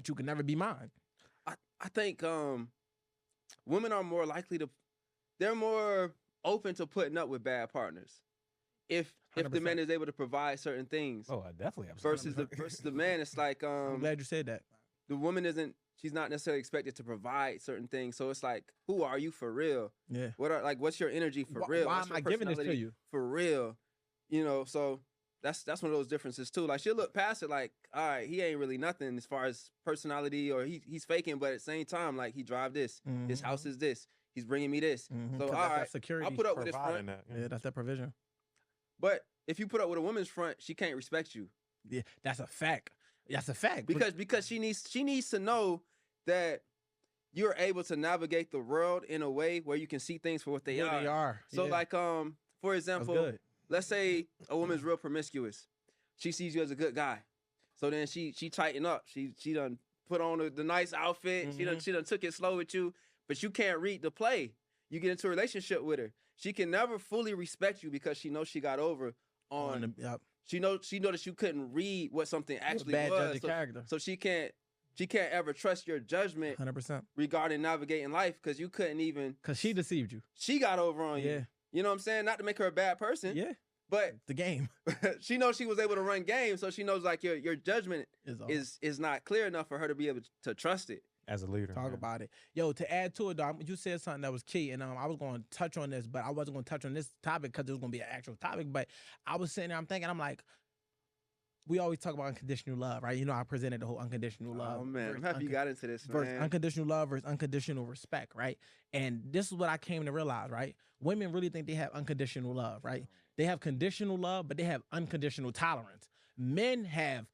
but you can never be mine. I think women are more likely to, they're more open to putting up with bad partners if the 100%. man is able to provide certain things. Oh, I definitely have versus the man. It's like I'm glad you said that. the woman isn't, she's not necessarily expected to provide certain things. So it's like, who are you for real? Yeah. What's your energy for real? Why What's am your I giving this to personality you? for real? You know, so that's one of those differences too. Like she'll look past it like, all right, he ain't really nothing as far as personality, or he's faking, but at the same time, like he drive this, his house is this, he's bringing me this. So all right, security I'll put up with his front. that. Yeah, that's that provision. But if you put up with a woman's front, she can't respect you. Yeah, that's a fact. That's a fact. Because she needs to know that you're able to navigate the world in a way where you can see things for what they are. So yeah. like for example, let's say a woman's real promiscuous. She sees you as a good guy. So then she tighten up. She done put on the nice outfit. She done took it slow with you, but you can't read the play. You get into a relationship with her. She can never fully respect you because she knows she got over on she know that you couldn't read what something actually was. So she can't ever trust your judgment 100% regarding navigating life because you couldn't even, because she deceived you. She got over on you. You know what I'm saying? Not to make her a bad person. Yeah. But the game. She knows she was able to run game, so she knows like your judgment is not clear enough for her to be able to trust it. As a leader. Talk about it. Yo, to add to it, dog, you said something that was key, and I was going to touch on this, but I wasn't going to touch on this topic because it was going to be an actual topic. But I was sitting there, I'm thinking, I'm like, we always talk about unconditional love, right? You know, I presented the whole unconditional love. Oh, man. I'm happy you got into this, man. Unconditional love versus unconditional respect, right? And this is what I came to realize, right? Women really think they have unconditional love, right? They have conditional love, but they have unconditional tolerance. Men have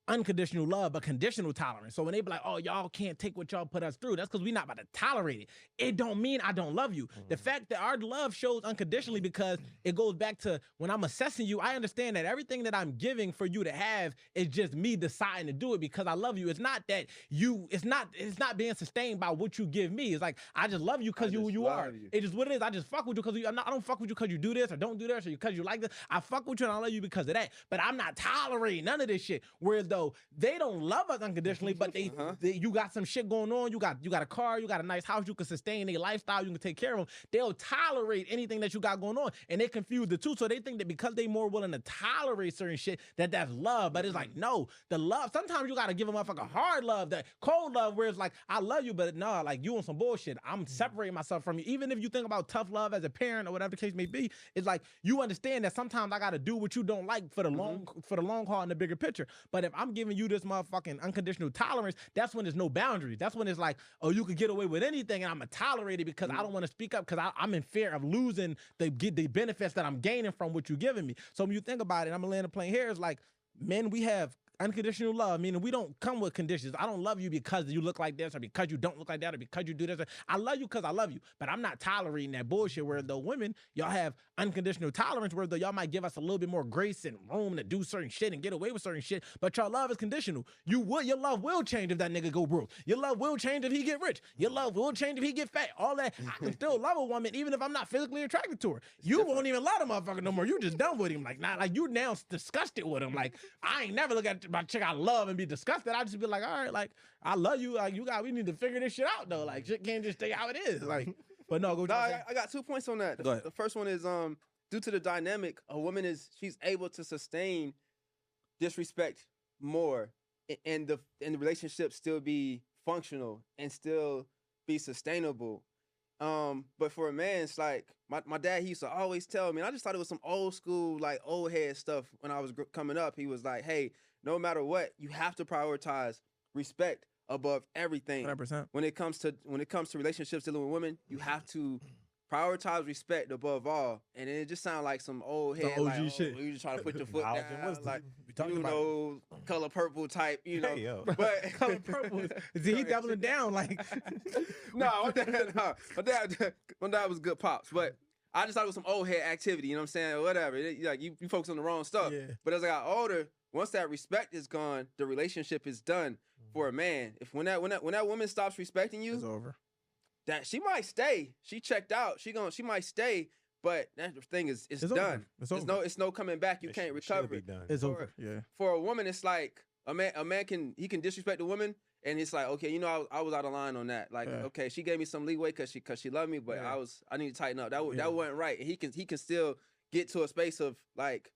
unconditional love, but conditional tolerance. So when they be like, oh, y'all can't take what y'all put us through, that's because we're not about to tolerate it. It don't mean I don't love you. The fact that our love shows unconditionally because it goes back to when I'm assessing you, I understand that everything that I'm giving for you to have is just me deciding to do it because I love you. It's not that it's not being sustained by what you give me. It's like, I just love you because you are. It's just what it is. I just fuck with you because I don't fuck with you because you do this or don't do this or because you like this. I fuck with you and I love you because of that. But I'm not tolerating none of this shit. Whereas though they don't love us unconditionally, but they you got some shit going on. You got a car, you got a nice house, you can sustain their lifestyle, you can take care of them. They'll tolerate anything that you got going on, and they confuse the two. So they think that because they more willing to tolerate certain shit that's love. But it's like, no, the love. Sometimes you gotta give them a fucking hard love, that cold love, where it's like, I love you, but no, like you on some bullshit. I'm separating myself from you. Even if you think about tough love as a parent or whatever the case may be, it's like you understand that sometimes I gotta do what you don't like for the long haul and the bigger picture. But if I'm giving you this motherfucking unconditional tolerance, that's when there's no boundaries. That's when it's like, oh, you could get away with anything and I'm gonna tolerate it because I don't want to speak up because I'm in fear of losing the benefits that I'm gaining from what you're giving me. So when you think about it, I'm gonna land the plane here, it's like, men, we have unconditional love, meaning we don't come with conditions. I don't love you because you look like this or because you don't look like that or because you do this. I love you because I love you, but I'm not tolerating that bullshit where though women, y'all have unconditional tolerance where though y'all might give us a little bit more grace and room to do certain shit and get away with certain shit, but your love is conditional. Your love will change if that nigga go broke. Your love will change if he get rich. Your love will change if he get fat. All that. I can still love a woman even if I'm not physically attracted to her. You won't even love the motherfucker no more. You just done with him. Like, nah, like you now disgusted with him. Like, I ain't never look at my chick I love and be disgusted. I just be like, all right, like, I love you. Like, we need to figure this shit out though. Like, shit can't just stay how it is. Like, but no, go. No, I got 2 points on that. The first one is due to the dynamic, a woman she's able to sustain disrespect more, and the relationship still be functional and still be sustainable. But for a man, it's like my dad, he used to always tell me, and I just thought it was some old school, like old head stuff when I was coming up. He was like, hey, no matter what, you have to prioritize respect above everything. 100%. When it comes to relationships dealing with women, you have to prioritize respect above all. And it just sounds like some old head, like, shit. You just trying to put your foot down, like, you know, color purple type, you know. Hey, yo. But color purple, is he doubling down? Like, no, my dad was good pops, but I just thought it was some old head activity, you know what I'm saying? Whatever. Like you focus on the wrong stuff. Yeah. But as I got older, once that respect is gone, the relationship is done for a man. If when that woman stops respecting you, it's over. That she might stay. She checked out. She might stay, but that thing it's done. It's over. It's no coming back. You can't recover. It's over. Yeah. For a woman, it's like, A man can disrespect a woman, and it's like, okay, I was out of line on that. Like, okay, she gave me some leeway because she loved me, but I need to tighten up. That wasn't right. And he can still get to a space of like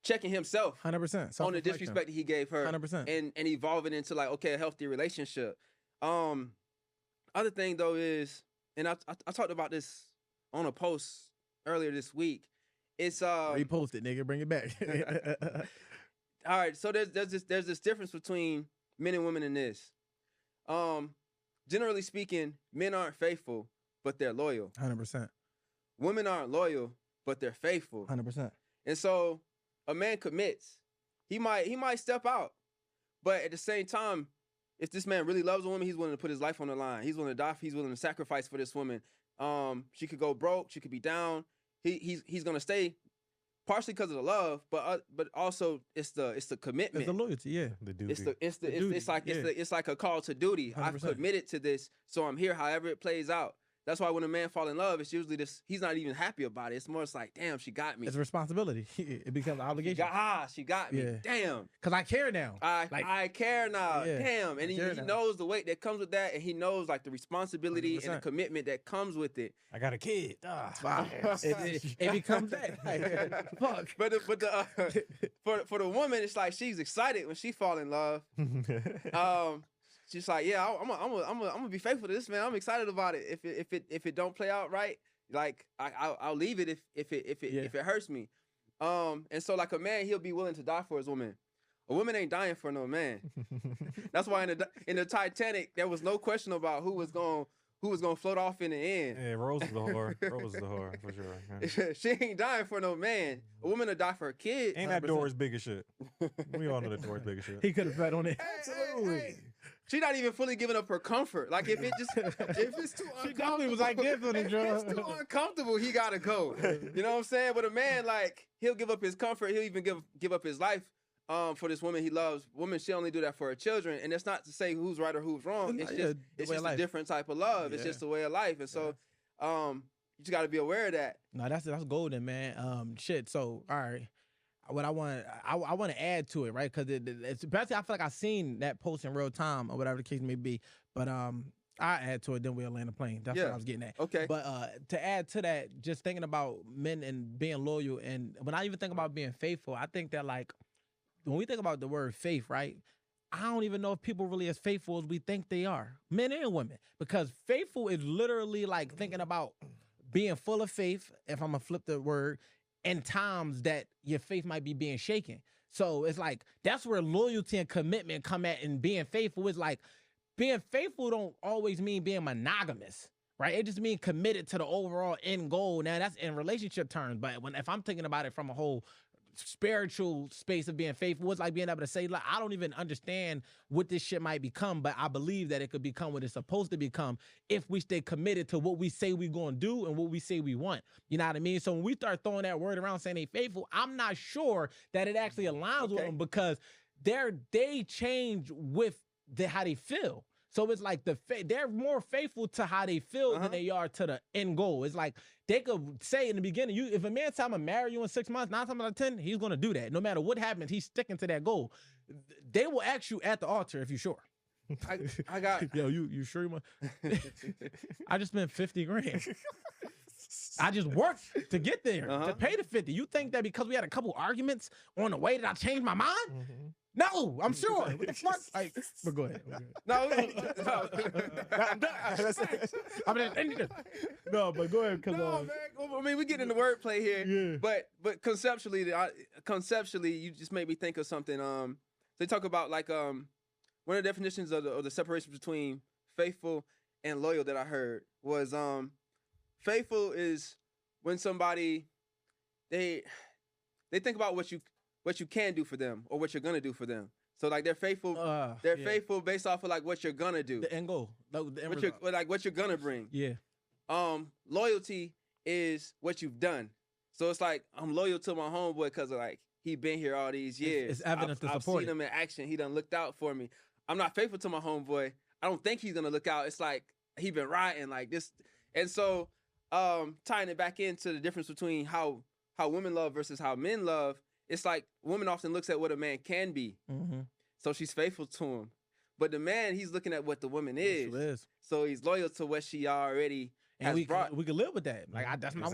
checking himself 100% on the disrespect that he gave her 100% and evolving into like, okay, a healthy relationship. Other thing though is, and I talked about this on a post earlier this week. It's repost it, nigga, bring it back. All right, so there's this difference between men and women in this. Generally speaking, men aren't faithful, but they're loyal. 100%. Women aren't loyal, but they're faithful. 100%. And so a man commits. He might step out, but at the same time, if this man really loves a woman, he's willing to put his life on the line. He's willing to die. He's willing to sacrifice for this woman. She could go broke. She could be down. He's gonna stay, partially because of the love, but also it's the commitment. It's the loyalty, yeah. The duty. It's like a call to duty. 100%. I've committed to this, so I'm here. However it plays out. That's why when a man fall in love, it's usually this. He's not even happy about it. It's more, it's like, damn, she got me. It's a responsibility. It becomes an obligation. She got me. Yeah. Damn. Because I care now. I care now. Yeah, Damn. And he knows the weight that comes with that, and he knows like the responsibility 100%. And the commitment that comes with it. I got a kid. It becomes that. Fuck. But for the woman, it's like she's excited when she fall in love. She's like, yeah, I'm gonna be faithful to this man. I'm excited about it. If it don't play out right, like I'll leave it if it hurts me. And so like a man, he'll be willing to die for his woman. A woman ain't dying for no man. That's why in the Titanic, there was no question about who was gonna float off in the end. Yeah, Rose was the whore. Rose was the whore for sure. Yeah. She ain't dying for no man. A woman will die for her kid. Ain't that door as big as shit? We all know that door is big as shit. He could have fed on it. Absolutely. Hey. She not even fully giving up her comfort. Like if it's too uncomfortable, she definitely was like this on the if it's too uncomfortable, he gotta go. You know what I'm saying? But a man, like, he'll give up his comfort. He'll even give up his life for this woman he loves. Woman, she only do that for her children. And that's not to say who's right or who's wrong. It's just a different type of love. Yeah. It's just a way of life. And so you just got to be aware of that. No, that's golden, man. Shit. So all right. What I want to add to it, right? Because it's basically, I feel like I seen that post in real time or whatever the case may be. But I add to it, then we'll land the plane. That's what I was getting at. Okay. But to add to that, just thinking about men and being loyal, and when I even think about being faithful, I think that like when we think about the word faith, right? I don't even know if people really as faithful as we think they are, men and women, because faithful is literally like thinking about being full of faith. If I'm gonna flip the word. And times that your faith might be being shaken. So it's like, that's where loyalty and commitment come at, and being faithful is like, being faithful don't always mean being monogamous, right? It just means committed to the overall end goal. Now that's in relationship terms, but if I'm thinking about it from a whole spiritual space of being faithful, it's like being able to say, like, I don't even understand what this shit might become, but I believe that it could become what it's supposed to become if we stay committed to what we say we're going to do and what we say we want. You know what I mean? So when we start throwing that word around saying they faithful, I'm not sure that it actually aligns with them, because they change with how they feel. So it's like they're more faithful to how they feel than they are to the end goal. It's like they could say in the beginning, if a man tell him to marry you in 6 months, 9 times out of 10, he's gonna do that. No matter what happens, he's sticking to that goal. They will ask you at the altar if you're sure. I got yo, you sure you want? I just spent 50 grand. I just worked to get there to pay the 50. You think that because we had a couple arguments on the way that I changed my mind? No, I'm sure. What the fuck? But go ahead. No, no, but go ahead. Man. I mean, we get into wordplay here. Yeah. But conceptually, you just made me think of something. They talk about like one of the definitions of the separation between faithful and loyal that I heard was faithful is when somebody they think about what you can do for them or what you're gonna do for them. So like they're faithful. Faithful based off of like what you're gonna do. The end goal. What you're gonna bring. Yeah. Loyalty is what you've done. So it's like I'm loyal to my homeboy because of like he been here all these years. It's evidence to support. I've seen him in action. He done looked out for me. I'm not faithful to my homeboy. I don't think he's gonna look out. It's like he been riding like this. And so tying it back into the difference between how women love versus how men love it's like woman often looks at what a man can be, so she's faithful to him. But the man, he's looking at what the woman is, so he's loyal to what she already has brought. We can live with that. Like that's my